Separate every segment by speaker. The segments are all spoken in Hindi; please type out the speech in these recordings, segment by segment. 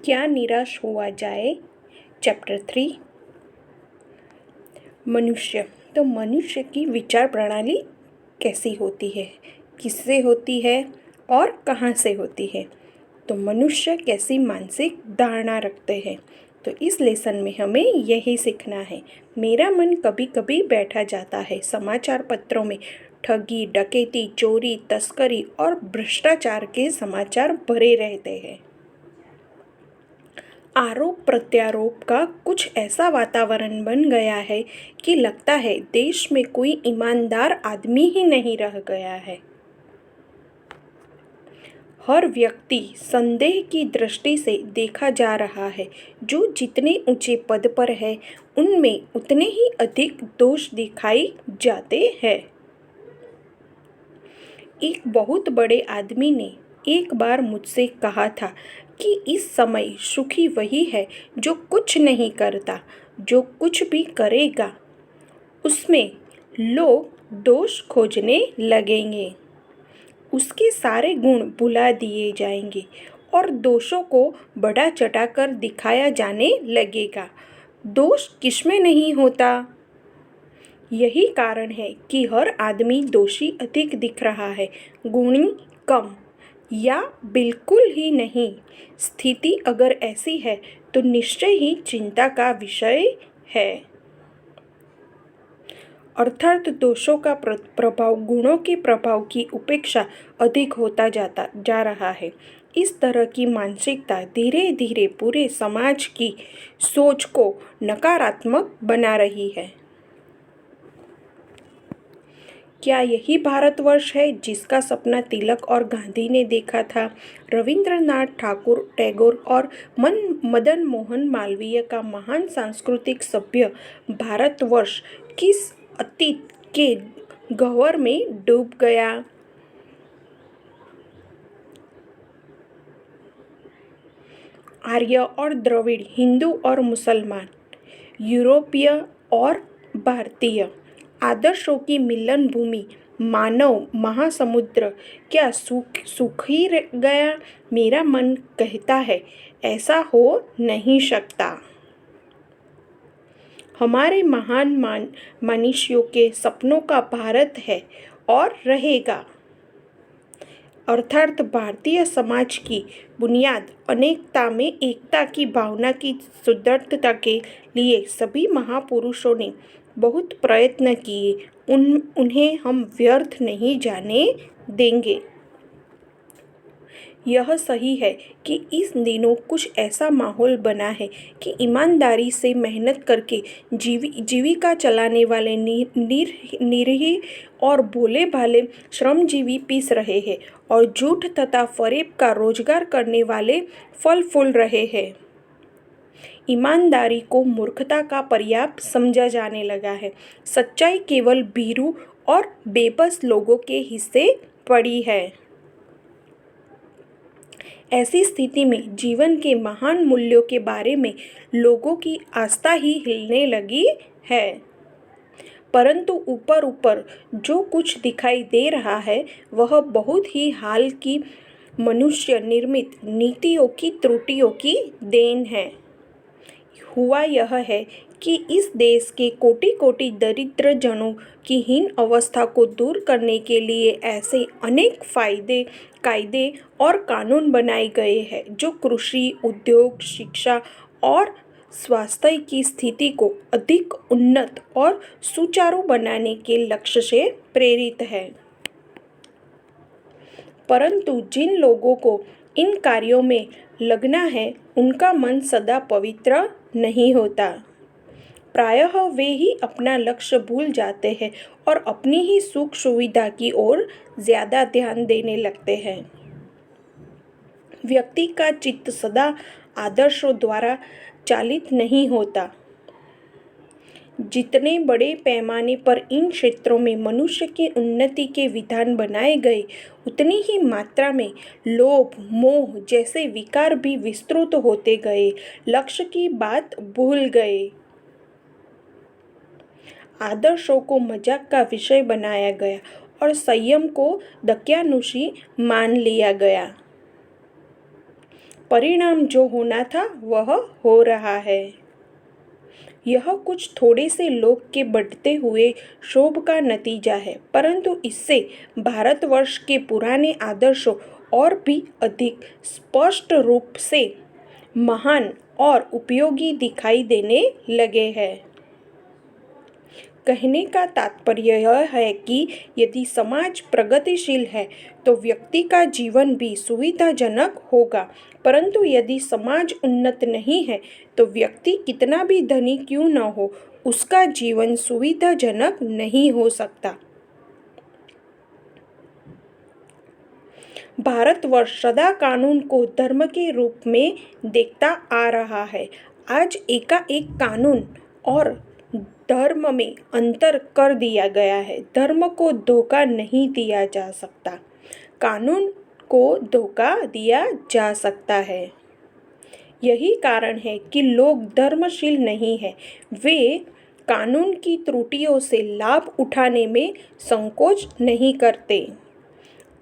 Speaker 1: क्या निराश हुआ जाए। चैप्टर 3 मनुष्य। तो मनुष्य की विचार प्रणाली कैसी होती है, किससे होती है और कहाँ से होती है। तो मनुष्य कैसी मानसिक धारणा रखते हैं। तो इस लेसन में हमें यही सीखना है। मेरा मन कभी कभी बैठा जाता है। समाचार पत्रों में ठगी, डकैती, चोरी, तस्करी और भ्रष्टाचार के समाचार भरे रहते हैं। आरोप प्रत्यारोप का कुछ ऐसा वातावरण बन गया है कि लगता है देश में कोई ईमानदार आदमी ही नहीं रह गया है। हर व्यक्ति संदेह की दृष्टि से देखा जा रहा है। जो जितने ऊंचे पद पर है उनमें उतने ही अधिक दोष दिखाई जाते हैं। एक बहुत बड़े आदमी ने एक बार मुझसे कहा था कि इस समय सुखी वही है जो कुछ नहीं करता। जो कुछ भी करेगा उसमें लोग दोष खोजने लगेंगे, उसके सारे गुण भुला दिए जाएंगे और दोषों को बढ़ा चढ़ाकर दिखाया जाने लगेगा। दोष किसमें नहीं होता। यही कारण है कि हर आदमी दोषी अधिक दिख रहा है, गुणी कम या बिल्कुल ही नहीं। स्थिति अगर ऐसी है तो निश्चय ही चिंता का विषय है। अर्थात दोषों का प्रभाव गुणों के प्रभाव की उपेक्षा अधिक होता जा रहा है। इस तरह की मानसिकता धीरे धीरे पूरे समाज की सोच को नकारात्मक बना रही है। क्या यही भारतवर्ष है जिसका सपना तिलक और गांधी ने देखा था। रविंद्रनाथ टैगोर और मदन मोहन मालवीय का महान सांस्कृतिक सभ्य भारतवर्ष किस अतीत के गह्वर में डूब गया। आर्य और द्रविड़, हिंदू और मुसलमान, यूरोपीय और भारतीय आदर्शों की मिलन भूमि मानव महासमुद्र क्या सूख ही गया। मेरा मन कहता है ऐसा हो नहीं सकता। हमारे महान मनुष्यों के सपनों का भारत है और रहेगा। अर्थात भारतीय समाज की बुनियाद अनेकता में एकता की भावना की सुदृढ़ता के लिए सभी महापुरुषों ने बहुत प्रयत्न किए। उन्हें हम व्यर्थ नहीं जाने देंगे। यह सही है कि इस दिनों कुछ ऐसा माहौल बना है कि ईमानदारी से मेहनत करके जीविका चलाने वाले निरीह और भोले भाले श्रमजीवी पीस रहे हैं और झूठ तथा फरेब का रोजगार करने वाले फल फूल रहे हैं। ईमानदारी को मूर्खता का पर्याय समझा जाने लगा है। सच्चाई केवल भीरू और बेबस लोगों के हिस्से पड़ी है। ऐसी स्थिति में जीवन के महान मूल्यों के बारे में लोगों की आस्था ही हिलने लगी है। परंतु ऊपर ऊपर जो कुछ दिखाई दे रहा है वह बहुत ही हाल की मनुष्य निर्मित नीतियों की त्रुटियों की देन है। हुआ यह है कि इस देश के कोटि कोटि दरिद्र जनों की हीन अवस्था को दूर करने के लिए ऐसे अनेक कायदे और कानून बनाए गए हैं जो कृषि, उद्योग, शिक्षा और स्वास्थ्य की स्थिति को अधिक उन्नत और सुचारू बनाने के लक्ष्य से प्रेरित है। परंतु जिन लोगों को इन कार्यों में लगना है उनका मन सदा पवित्र नहीं होता। प्रायः वे ही अपना लक्ष्य भूल जाते हैं और अपनी ही सुख सुविधा की ओर ज्यादा ध्यान देने लगते हैं। व्यक्ति का चित्त सदा आदर्शों द्वारा चालित नहीं होता। जितने बड़े पैमाने पर इन क्षेत्रों में मनुष्य की उन्नति के विधान बनाए गए उतनी ही मात्रा में लोभ, मोह जैसे विकार भी विस्तृत होते गए, लक्ष्य की बात भूल गए। आदर्शों को मजाक का विषय बनाया गया और संयम को दकियानुसी मान लिया गया। परिणाम जो होना था वह हो रहा है। यह कुछ थोड़े से लोग के बढ़ते हुए क्षोभ का नतीजा है, परंतु इससे भारतवर्ष के पुराने आदर्शों और भी अधिक स्पष्ट रूप से महान और उपयोगी दिखाई देने लगे हैं। कहने का तात्पर्य यह है कि यदि समाज प्रगतिशील है तो व्यक्ति का जीवन भी सुविधाजनक होगा, परंतु यदि समाज उन्नत नहीं है तो व्यक्ति कितना भी धनी क्यों न हो, उसका जीवन सुविधाजनक नहीं हो सकता। भारतवर्ष सदा कानून को धर्म के रूप में देखता आ रहा है। आज एकाएक कानून और धर्म में अंतर कर दिया गया है। धर्म को धोखा नहीं दिया जा सकता, कानून को धोखा दिया जा सकता है। यही कारण है कि लोग धर्मशील नहीं हैं। वे कानून की त्रुटियों से लाभ उठाने में संकोच नहीं करते।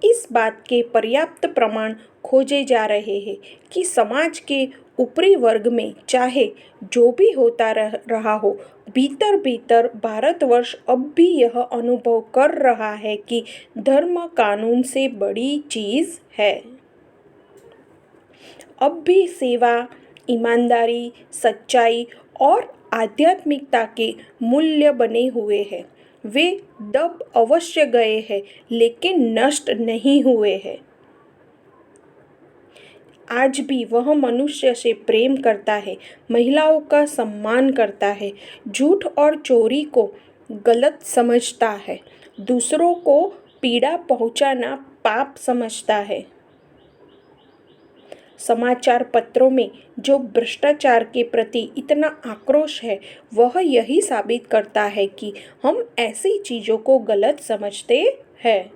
Speaker 1: इस बात के पर्याप्त प्रमाण खोजे जा रहे हैं कि समाज के ऊपरी वर्ग में चाहे जो भी होता रहा हो, भीतर भीतर भारतवर्ष अब भी यह अनुभव कर रहा है कि धर्म कानून से बड़ी चीज है। अब भी सेवा, ईमानदारी, सच्चाई और आध्यात्मिकता के मूल्य बने हुए हैं। वे दब अवश्य गए हैं, लेकिन नष्ट नहीं हुए हैं। आज भी वह मनुष्य से प्रेम करता है, महिलाओं का सम्मान करता है, झूठ और चोरी को गलत समझता है, दूसरों को पीड़ा पहुंचाना पाप समझता है। समाचार पत्रों में जो भ्रष्टाचार के प्रति इतना आक्रोश है, वह यही साबित करता है कि हम ऐसी चीज़ों को गलत समझते हैं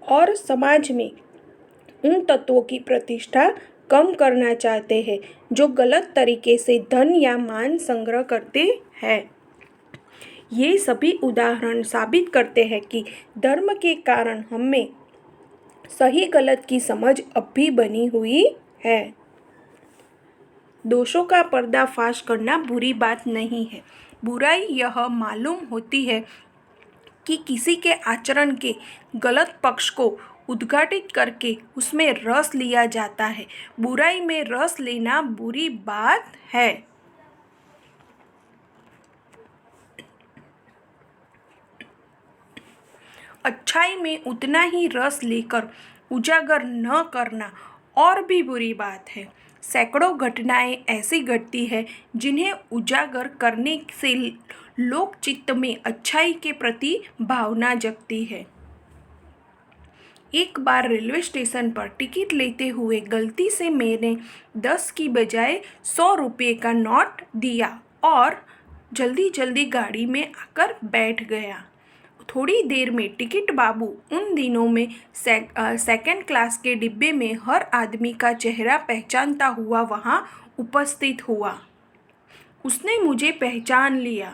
Speaker 1: और समाज में उन तत्वों की प्रतिष्ठा कम करना चाहते हैं जो गलत तरीके से धन या मान संग्रह करते हैं। ये सभी उदाहरण साबित करते हैं कि धर्म के कारण हमें सही गलत की समझ अब भी बनी हुई है। दोषों का पर्दाफाश करना बुरी बात नहीं है। बुराई यह मालूम होती है कि किसी के आचरण के गलत पक्ष को उद्घाटित करके उसमें रस लिया जाता है। बुराई में रस लेना बुरी बात है। अच्छाई में उतना ही रस लेकर उजागर न करना और भी बुरी बात है। सैकड़ों घटनाएं ऐसी घटती है जिन्हें उजागर करने से लोक चित्त में अच्छाई के प्रति भावना जगती है। एक बार रेलवे स्टेशन पर टिकट लेते हुए गलती से मैंने 10 की बजाय 100 रुपये का नोट दिया और जल्दी जल्दी गाड़ी में आकर बैठ गया। थोड़ी देर में टिकट बाबू, उन दिनों में सेकंड क्लास के डिब्बे में हर आदमी का चेहरा पहचानता हुआ वहाँ उपस्थित हुआ। उसने मुझे पहचान लिया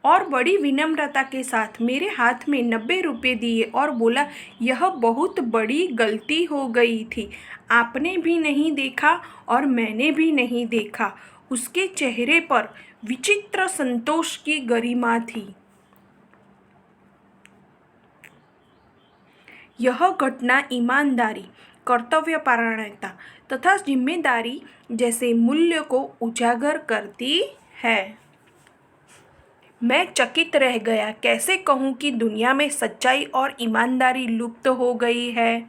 Speaker 1: और बड़ी विनम्रता के साथ मेरे हाथ में 90 रुपये दिए और बोला, यह बहुत बड़ी गलती हो गई थी। आपने भी नहीं देखा और मैंने भी नहीं देखा। उसके चेहरे पर विचित्र संतोष की गरिमा थी। यह घटना ईमानदारी, कर्तव्यपरायणता तथा जिम्मेदारी जैसे मूल्य को उजागर करती है। मैं चकित रह गया। कैसे कहूँ कि दुनिया में सच्चाई और ईमानदारी लुप्त हो गई है।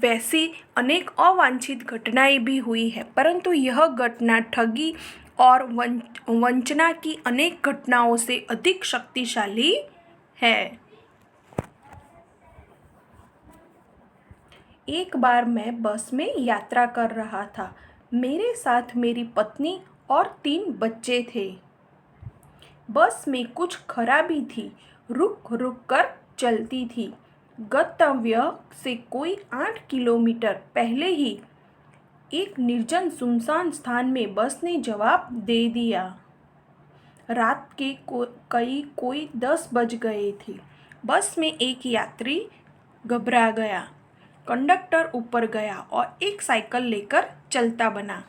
Speaker 1: वैसी अनेक अवांछित घटनाएं भी हुई है, परंतु यह घटना ठगी और वंचना की अनेक घटनाओं से अधिक शक्तिशाली है। एक बार मैं बस में यात्रा कर रहा था। मेरे साथ मेरी पत्नी और 3 बच्चे थे। बस में कुछ खराबी थी, रुक रुक कर चलती थी। गंतव्य से कोई 8 किलोमीटर पहले ही एक निर्जन सुनसान स्थान में बस ने जवाब दे दिया। रात के कोई 10 बज गए थे। बस में एक यात्री घबरा गया। कंडक्टर ऊपर गया और एक साइकिल लेकर चलता बना।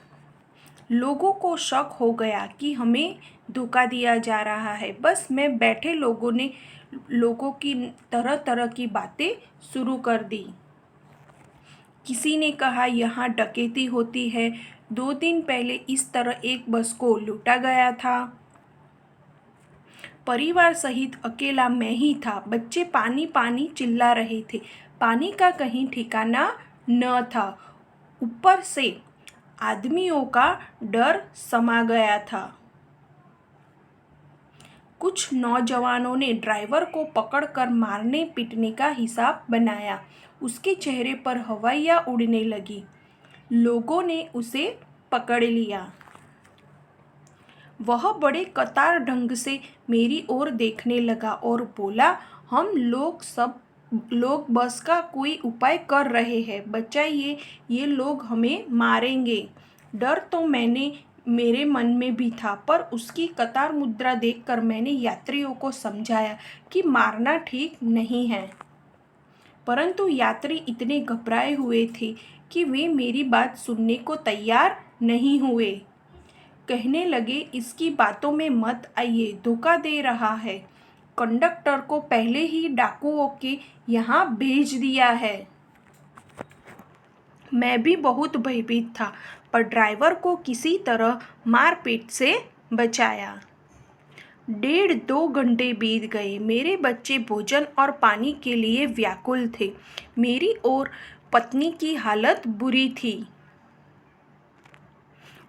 Speaker 1: लोगों को शक हो गया कि हमें धोखा दिया जा रहा है। बस में बैठे लोगों की तरह तरह की बातें शुरू कर दी। किसी ने कहा यहाँ डकैती होती है, 2 दिन पहले इस तरह एक बस को लूटा गया था। परिवार सहित अकेला मैं ही था। बच्चे पानी पानी चिल्ला रहे थे। पानी का कहीं ठिकाना न था। ऊपर से आदमियों का डर समा गया था। कुछ नौजवानों ने ड्राइवर को पकड़कर मारने पीटने का हिसाब बनाया। उसके चेहरे पर हवाइयाँ उड़ने लगी। लोगों ने उसे पकड़ लिया। वह बड़े कतार ढंग से मेरी ओर देखने लगा और बोला, हम लोग बस का कोई उपाय कर रहे हैं, बचाइए, ये लोग हमें मारेंगे। डर तो मेरे मन में भी था, पर उसकी कतार मुद्रा देखकर मैंने यात्रियों को समझाया कि मारना ठीक नहीं है। परंतु यात्री इतने घबराए हुए थे कि वे मेरी बात सुनने को तैयार नहीं हुए। कहने लगे, इसकी बातों में मत आइए, धोखा दे रहा है। कंडक्टर को पहले ही डाकुओं के यहाँ भेज दिया है। मैं भी बहुत भयभीत था, पर ड्राइवर को किसी तरह मारपीट से बचाया। 1.5-2 घंटे बीत गए। मेरे बच्चे भोजन और पानी के लिए व्याकुल थे। मेरी और पत्नी की हालत बुरी थी।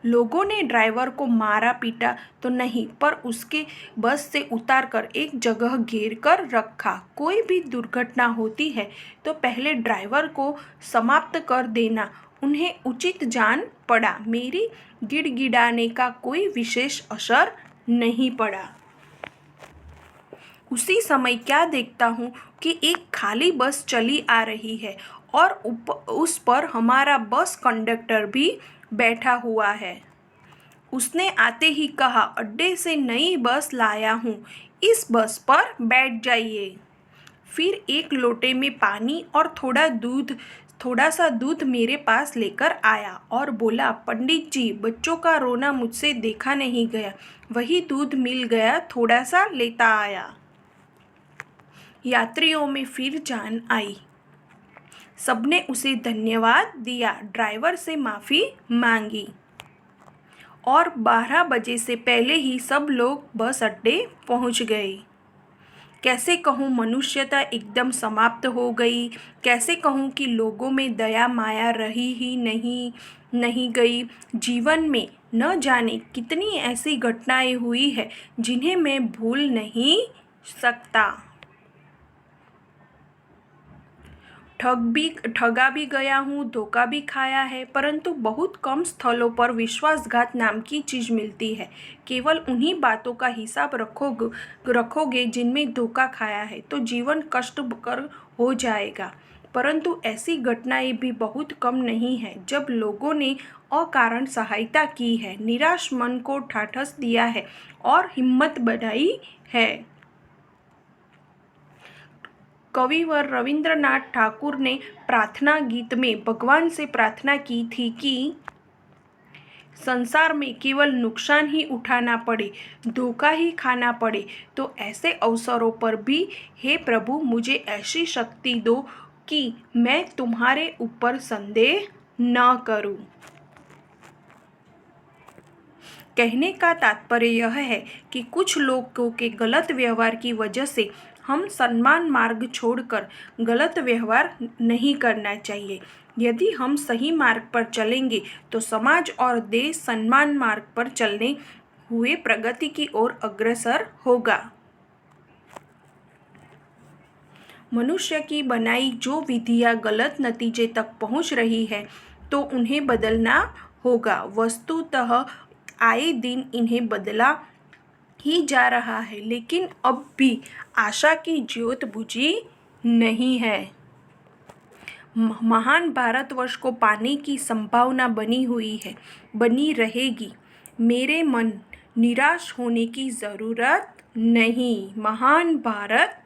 Speaker 1: लोगों ने ड्राइवर को मारा पीटा तो नहीं, पर उसके बस से उतारकर एक जगह घेर कर रखा। कोई भी दुर्घटना होती है तो पहले ड्राइवर को समाप्त कर देना उन्हें उचित जान पड़ा। मेरी गिड़गिड़ाने का कोई विशेष असर नहीं पड़ा। उसी समय क्या देखता हूँ कि एक खाली बस चली आ रही है और उस पर हमारा बस कंडक्टर भी बैठा हुआ है। उसने आते ही कहा, अड्डे से नई बस लाया हूँ, इस बस पर बैठ जाइए। फिर एक लोटे में पानी और थोड़ा सा दूध मेरे पास लेकर आया और बोला, पंडित जी, बच्चों का रोना मुझसे देखा नहीं गया, वही दूध मिल गया, थोड़ा सा लेता आया। यात्रियों में फिर जान आई। सबने उसे धन्यवाद दिया, ड्राइवर से माफ़ी मांगी और 12 बजे से पहले ही सब लोग बस अड्डे पहुंच गए। कैसे कहूँ, मनुष्यता एकदम समाप्त हो गई। कैसे कहूँ कि लोगों में दया माया रही ही नहीं गई। जीवन में न जाने कितनी ऐसी घटनाएं हुई है जिन्हें मैं भूल नहीं सकता। ठगा भी गया हूँ, धोखा भी खाया है, परंतु बहुत कम स्थलों पर विश्वासघात नाम की चीज़ मिलती है। केवल उन्हीं बातों का हिसाब रखोगे जिनमें धोखा खाया है तो जीवन कष्टकर हो जाएगा। परंतु ऐसी घटनाएं भी बहुत कम नहीं है जब लोगों ने अकारण सहायता की है, निराश मन को ढाढ़स दिया है और हिम्मत बढ़ाई है। कविवर रविंद्रनाथ ठाकुर ने प्रार्थना गीत में भगवान से प्रार्थना की थी कि संसार में केवल नुकसान ही उठाना पड़े, धोखा ही खाना पड़े तो ऐसे अवसरों पर भी हे प्रभु मुझे ऐसी शक्ति दो कि मैं तुम्हारे ऊपर संदेह न करूं। कहने का तात्पर्य यह है कि कुछ लोगों के गलत व्यवहार की वजह से हम सन्मान मार्ग छोड़कर गलत व्यवहार नहीं करना चाहिए। यदि हम सही मार्ग पर चलेंगे तो समाज और देश सन्मान मार्ग पर चलने हुए प्रगति की ओर अग्रसर होगा। मनुष्य की बनाई जो विधियां गलत नतीजे तक पहुंच रही है तो उन्हें बदलना होगा। वस्तुतः आए दिन इन्हें बदला ही जा रहा है, लेकिन अब भी आशा की ज्योत बुझी नहीं है। महान भारतवर्ष को पाने की संभावना बनी हुई है, बनी रहेगी। मेरे मन निराश होने की ज़रूरत नहीं। महान भारत